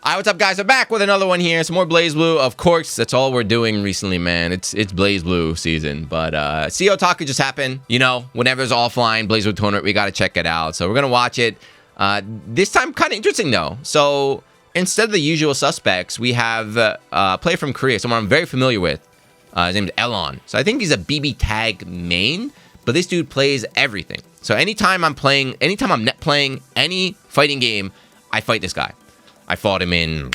Alright, what's up, guys? I'm back with another one here. Some more BlazBlue. Of course, that's all we're doing recently, man. It's BlazBlue season. But CEO Otaku just happened. You know, whenever it's offline, BlazBlue tournament, we got to check it out. So we're going to watch it. This time, kind of interesting, though. So instead of the usual suspects, we have a player from Korea, someone I'm very familiar with. His name is Elon. So I think he's a BB Tag main, but this dude plays everything. So anytime I'm net playing any fighting game, I fight this guy. I fought him in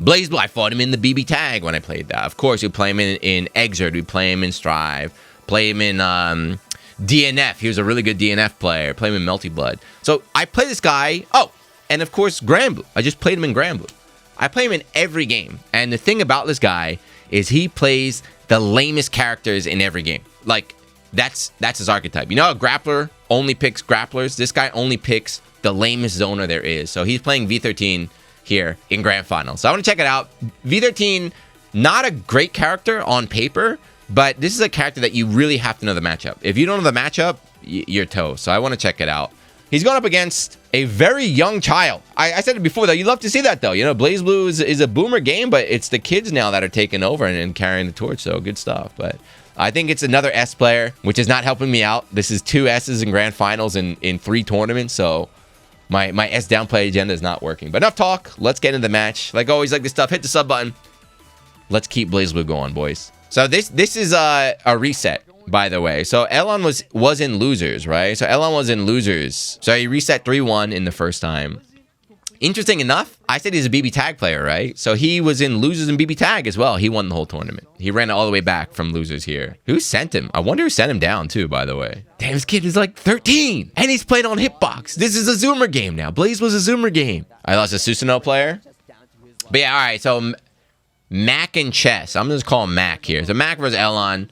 BlazBlue. I fought him in the BB Tag when I played that. Of course, we play him in Exert. We play him in Strive. Play him in DNF. He was a really good DNF player. Play him in Melty Blood. So I play this guy. Oh, and of course, GranBlue. I just played him in GranBlue. I play him in every game. And the thing about this guy is he plays the lamest characters in every game. Like, that's his archetype. You know, a grappler only picks grapplers. This guy only picks the lamest zoner there is. So he's playing V13 here in Grand Finals. So I want to check it out. V13, not a great character on paper, but this is a character that you really have to know the matchup. If you don't know the matchup, you're toast. So I want to check it out. He's going up against a very young child. I said it before, though. You love to see that, though. You know, BlazBlue is a boomer game, but it's the kids now that are taking over and carrying the torch. So good stuff. But I think it's another S player, which is not helping me out. This is 2 S's in Grand Finals in 3 tournaments. So my S downplay agenda is not working. But enough talk. Let's get into the match. Like always, like this stuff, hit the sub button. Let's keep BlazBlue going, boys. So this is a reset, by the way. So Elon was in losers, right? So Elon was in losers. So he reset 3-1 in the first time. Interesting enough, I said he's a BB Tag player, right? So he was in losers and BB Tag as well. He won the whole tournament. He ran all the way back from losers here. Who sent him? I wonder who sent him down too, by the way. Damn, this kid is like 13. And he's playing on Hitbox. This is a Zoomer game now. Blaze was a Zoomer game. I lost a Susanoo player. But yeah, all right. So Mac and Chess. I'm just calling Mac here. So Mac versus Elon.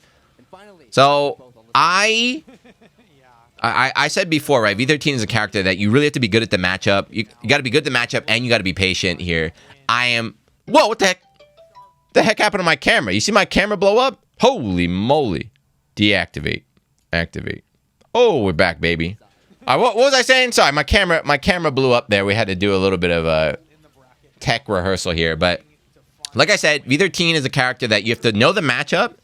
So I said before, right? V13 is a character that you really have to be good at the matchup. You got to be good at the matchup, and you got to be patient here. Whoa, what the heck? The heck happened to my camera? You see my camera blow up? Holy moly. Deactivate. Activate. Oh, we're back, baby. What was I saying? Sorry, my camera blew up there. We had to do a little bit of a tech rehearsal here. But like I said, V13 is a character that you have to know the matchup,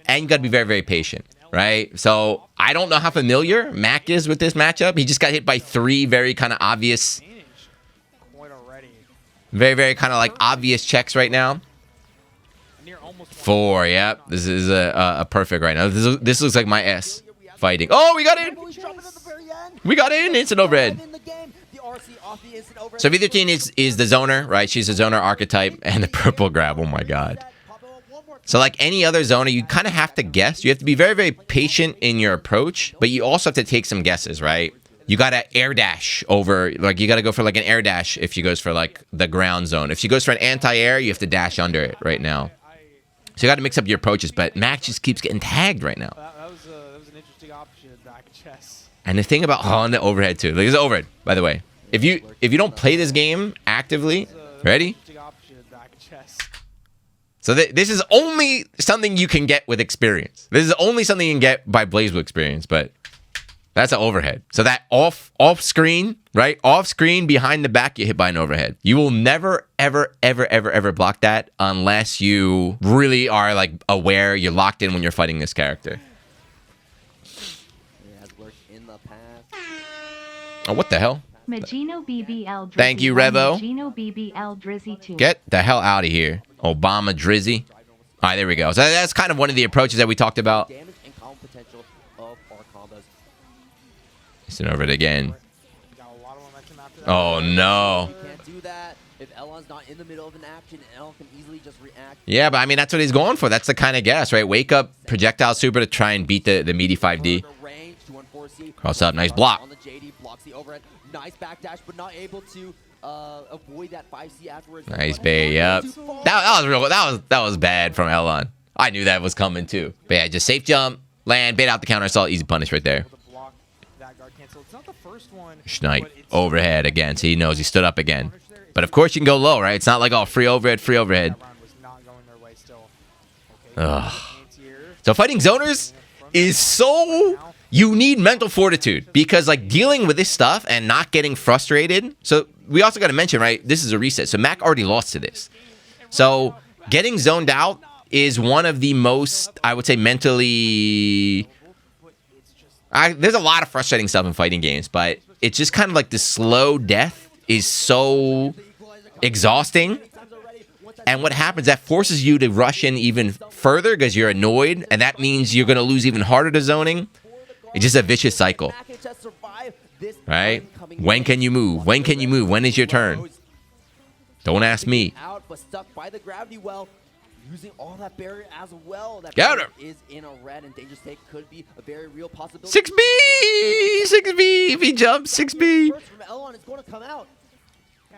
and you got to be very, very patient. Right? So I don't know how familiar Mac is with this matchup. He just got hit by 3 very kind of obvious, very, very kind of like obvious checks right now. 4, yep. This is a perfect right now. This looks like my S fighting. Oh, we got in! We got in! Instant overhead. So V13 is the zoner, right? She's a zoner archetype and the purple grab. Oh my god. So like any other zoner, you kind of have to guess. You have to be very, very patient in your approach, but you also have to take some guesses, right? You got to air dash over, like you got to go for like an air dash if she goes for like the ground zone. If she goes for an anti-air, you have to dash under it right now. So you got to mix up your approaches, but Mac just keeps getting tagged right now. That was an interesting option back chess. And the thing about, on the overhead too. Like there's overhead, by the way. If you don't play this game actively, ready? So this is only something you can get with experience. This is only something you can get by BlazBlue experience, but that's an overhead. So that off screen, right? Off screen, behind the back, you hit by an overhead. You will never, ever, ever, ever, ever block that unless you really are like aware you're locked in when you're fighting this character. Oh, what the hell? Thank you, Revo. Get the hell out of here, Obama Drizzy. All right, there we go. So that's kind of one of the approaches that we talked about. Listen over it again. Oh, no. Yeah, but I mean, that's what he's going for. That's the kind of guess, right? Wake up, projectile super to try and beat the meaty 5D. Cross up, nice block. Nice backdash, but not able to avoid that 5C afterwards. Nice bait, yep. That was bad from Elon. I knew that was coming too. But yeah, just safe jump, land, bait out the counter assault, easy punish right there. Schneid, overhead again. So he knows he stood up again. But of course you can go low, right? It's not like all free overhead, free overhead. Ugh. So fighting zoners is so... You need mental fortitude because like dealing with this stuff and not getting frustrated. So we also got to mention, right, this is a reset. So Mac already lost to this. So getting zoned out is one of the most, I would say, mentally... there's a lot of frustrating stuff in fighting games, but it's just kind of like the slow death is so exhausting. And what happens, that forces you to rush in even further because you're annoyed, and that means you're going to lose even harder to zoning. It's just a vicious cycle. Right? When can you move? When can you move? When is your turn? Don't ask me. Using all that barrier as well. That Got her. Is in a red and dangerous take could be a very real possibility. 6B! 6B! If he jumps, 6B. First from Elon is going to come out.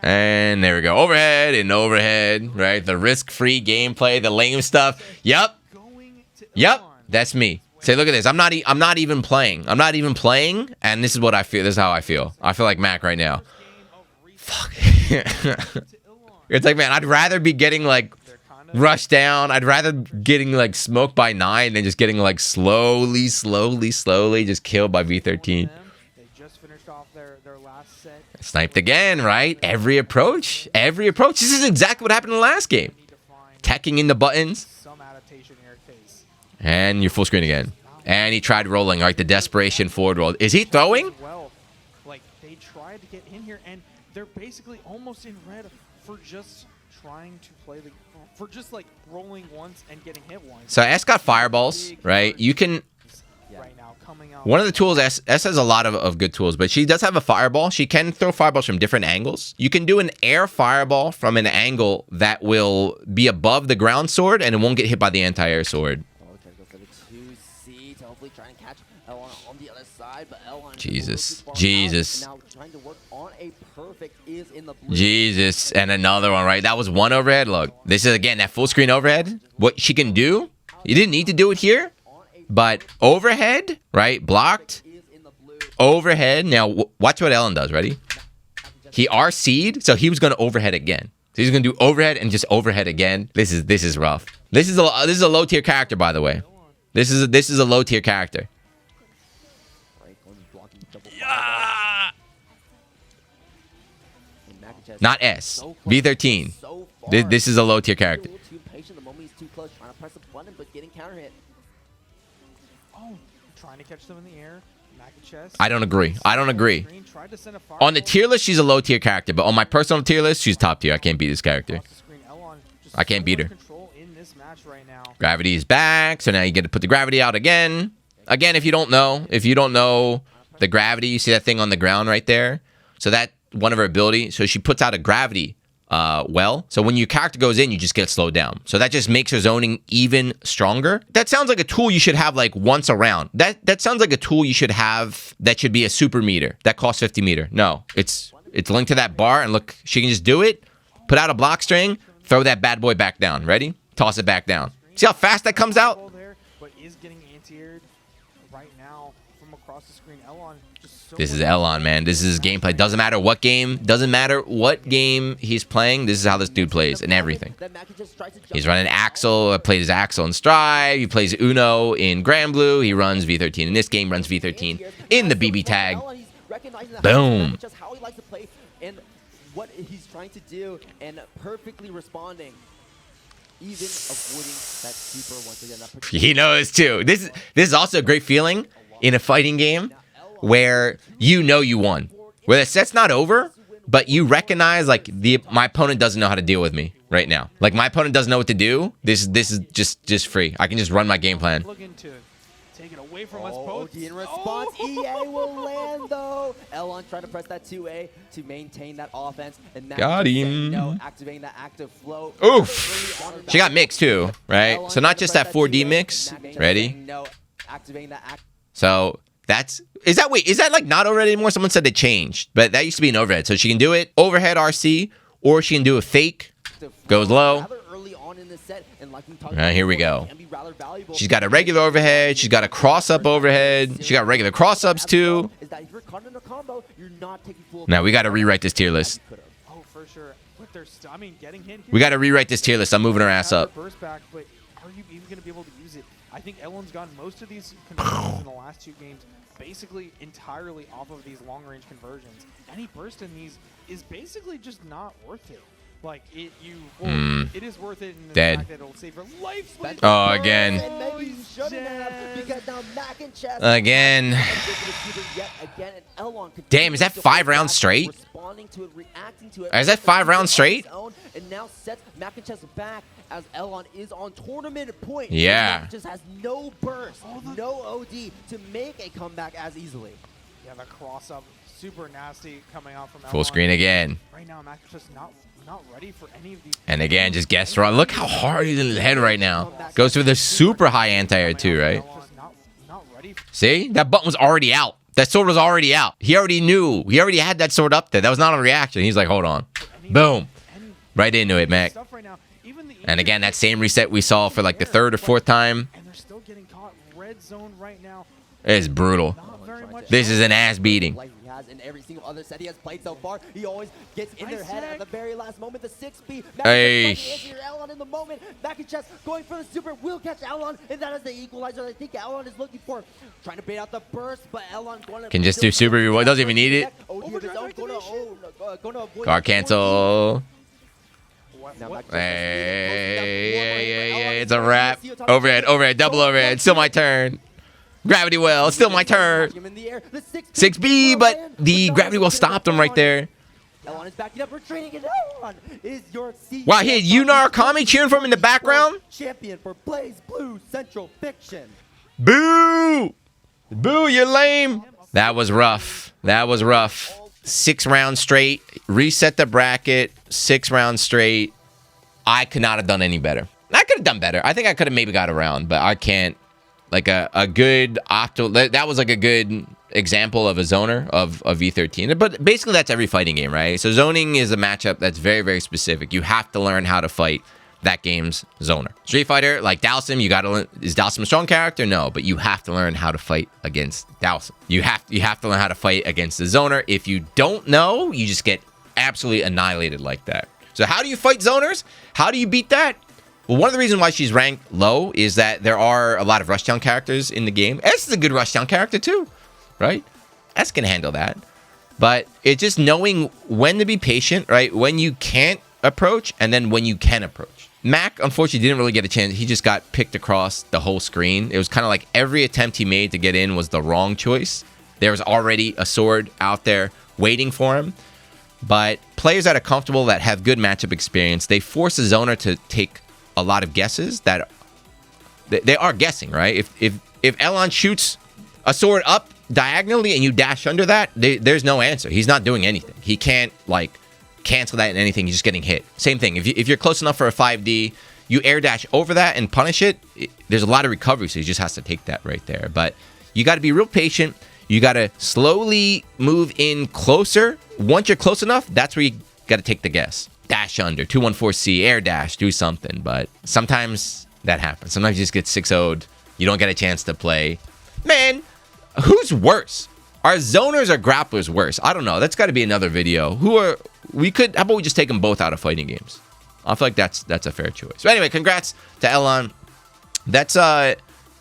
And there we go. Overhead and overhead, right? The risk-free gameplay, the lame stuff. Yep. Yep. That's me. Say, look at this. I'm not even playing. I'm not even playing, and this is what I feel. This is how I feel. I feel like Mac right now. Fuck. It's like, man, I'd rather be getting, like, rushed down. I'd rather getting, like, smoked by 9 than just getting, like, slowly just killed by V13. They just finished off their last set. Sniped again, right? Every approach. This is exactly what happened in the last game. Teching in the buttons. Some adaptation here at Case. And you're full screen again. And he tried rolling, right? The desperation forward roll. Is he throwing? Well, like, they tried to get in here, and they're basically almost in red for just trying to play the... For just, like, rolling once and getting hit once. So S got fireballs, right? You can... Right now, coming out. One of the tools, S has a lot of good tools, but she does have a fireball. She can throw fireballs from different angles. You can do an air fireball from an angle that will be above the ground sword, and it won't get hit by the anti-air sword. Okay, go for the 2C to hopefully try and catch Elon on the other side, but Elon Jesus. now trying to work on a perfect is in the blue. Jesus. And another one, right? That was one overhead. Look, this is, again, that full screen overhead. What she can do, you didn't need to do it here, but overhead, right? Blocked. Overhead. Now, watch what Ellen does. Ready? He RC'd, so he was going to overhead again. So he's going to do overhead and just overhead again. This is rough. This is a low tier character, by the way. This is a low tier character. Yeah. Not S. V13. This is a low tier character. Oh, trying to catch them in the air. Chest. I don't agree. On the tier list, she's a low tier character, but on my personal tier list, she's top tier. I can't beat this character. I can't beat her. Gravity is back, so now you get to put the gravity out again. Again, if you don't know the gravity, you see that thing on the ground right there? So that one of her abilities, so she puts out a gravity well. So when your character goes in, you just get slowed down. So that just makes her zoning even stronger. That sounds like a tool you should have like once a round. That sounds like a tool you should have that should be a super meter that costs 50 meter. No, it's linked to that bar, and look, she can just do it, put out a block string, throw that bad boy back down. Ready? Toss it back down. See how fast that comes out? This is Elon, man. This is his gameplay. Doesn't matter what game. Doesn't matter what game he's playing. This is how this dude plays and everything. He's running Axel. Played his Axel in Stride. He plays Uno in Blue. He runs V13 in this game. Runs V13 in the BB tag. Boom. Just how he likes to play and what he's trying to do, and perfectly responding. Even avoiding that keeper once again. He knows too. This is also a great feeling in a fighting game where you know you won, where the set's not over, but you recognize like my opponent doesn't know how to deal with me right now. Like my opponent doesn't know what to do. This is just free. I can just run my game plan. Looking to take it away from us. In response, EA will land though. Elon trying to press that 2A to maintain that offense, and got him. No, activating that active flow. Oof. She got mixed too, right? So not just that 4D mix. Ready? So is that like not overhead anymore? Someone said they changed, but that used to be an overhead. So she can do it overhead RC, or she can do a fake, goes low. Here we go. She's got a regular overhead. She's got a cross-up overhead. She got regular cross-ups too. Now we got to rewrite this tier list. Oh, for sure. We got to rewrite this tier list. I'm moving her ass up. But are you even going to be able to use it? I think Ellen's gotten most of these controls in the last 2 games basically entirely off of these long-range conversions. Any burst in these is basically just not worth it. Like, it is worth it in the Dead. fact that it'll save your life. Oh, again. And maybe he shouldn't have, because now Mac and Chess Again. yet again, and Elon Damn, is that 5 rounds straight? Responding to it, reacting to it. Is that 5 rounds straight? And now sets Mac and Chess back as Elon is on tournament point. Yeah. Mac just has no burst, no OD to make a comeback as easily. Yeah, the cross-up, super nasty coming out from Full Elon. screen again. Right now, Mac is just not ready for any of these. And again, just guess wrong. Look how hard he's in the head right now. Goes through the super high anti-air too, right? Just not ready. See? That button was already out. That sword was already out. He already knew. He already had that sword up there. That was not a reaction. He's like, hold on. Boom. Right into it, Mac. Stuff right now. Even the And again, that same reset we saw for like the 3rd or 4th time. And they're still getting caught. Red zone right now. It's brutal. Not very much. This is an ass beating. Like he has in every single other set he has played so far, he always gets in their head at the very last moment. The 6B. Hey. Elon in the moment. Back in chest, going for the super. Will catch Elon, and that is the equalizer I think Elon is looking for. Trying to bait out the burst, but Elon going to Can just do super reward. Doesn't even need it. Guard cancel. Hey, it's a wrap. Overhead, double overhead. Still my turn. Gravity well, still my turn. 6B, but the gravity well stopped him right there. Elon is backing up, retreating, and Elon is your Wow, he had Yunar Kami cheering for him in the background. Champion for Blazblue Central Fiction. Boo! Boo, you're lame. That was rough. That was rough. 6 rounds straight. Reset the bracket. 6 rounds straight. I could not have done any better. I could have done better. I think I could have maybe got around, but I can't. Like a good optimal. That was like a good example of a zoner of V13. But basically, that's every fighting game, right? So zoning is a matchup that's very, very specific. You have to learn how to fight that game's zoner. Street Fighter, like Dhalsim, you gotta learn. Is Dhalsim a strong character? No, but you have to learn how to fight against Dhalsim. You have to learn how to fight against the zoner. If you don't know, you just get absolutely annihilated like that. So how do you fight zoners? How do you beat that? Well, one of the reasons why she's ranked low is that there are a lot of Rushdown characters in the game. S is a good Rushdown character too, right? S can handle that. But it's just knowing when to be patient, right? When you can't approach and then when you can approach. Mac, unfortunately, didn't really get a chance. He just got picked across the whole screen. It was kind of like every attempt he made to get in was the wrong choice. There was already a sword out there waiting for him. But players that are comfortable, that have good matchup experience, they force a zoner to take a lot of guesses that they are guessing, right? If Elon shoots a sword up diagonally and you dash under that, there's no answer. He's not doing anything. He can't like cancel that in anything. He's just getting hit. Same thing. If you're close enough for a 5D, you air dash over that and punish it. There's a lot of recovery, so he just has to take that right there. But you got to be real patient. You got to slowly move in closer. Once you're close enough, that's where you got to take the guess. Dash under, 214C, air dash, do something. But sometimes that happens. Sometimes you just get 6-0'd. You don't get a chance to play. Man, who's worse? Are zoners or grapplers worse? I don't know. That's got to be another video. How about we just take them both out of fighting games? I feel like that's a fair choice. So anyway, congrats to Elon. That's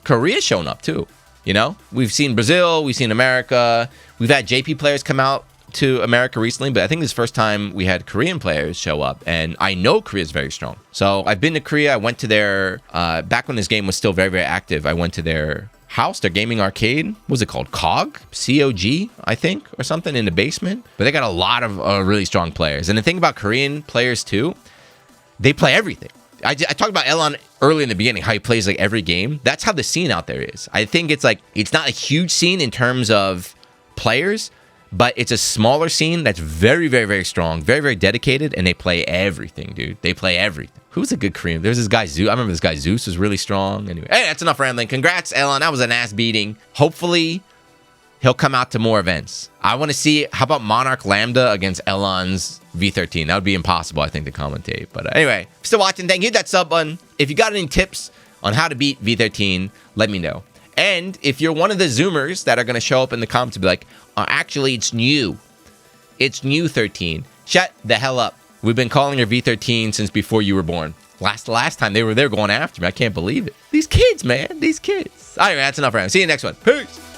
Korea showing up too. You know, we've seen Brazil, we've seen America. We've had JP players come out to America recently, but I think this is the first time we had Korean players show up, and I know Korea is very strong. So I've been to Korea. I went to their back when this game was still very, very active. I went to their house, their gaming arcade. What was it called? COG, I think, or something in the basement. But they got a lot of really strong players. And the thing about Korean players too, they play everything. I talked about Elon early in the beginning, how he plays like every game. That's how the scene out there is. I think it's not a huge scene in terms of players, but it's a smaller scene that's very, very, very strong, very, very dedicated, and they play everything, dude. They play everything. Who's a good Korean? There's this guy, Zeus. I remember this guy, Zeus, was really strong. Anyway, hey, that's enough rambling. Congrats, Elon. That was an ass beating. Hopefully, he'll come out to more events. I want to see, how about Monarch Lambda against Elon's V13? That would be impossible, I think, to commentate. But anyway, if you're still watching, thank you. Hit that sub button. If you got any tips on how to beat V13, let me know. And if you're one of the Zoomers that are going to show up in the comments and be like, actually, it's new. It's new 13. Shut the hell up. We've been calling her V13 since before you were born. Last time they were there going after me. I can't believe it. These kids, man. These kids. Anyway, that's enough for now. See you next one. Peace.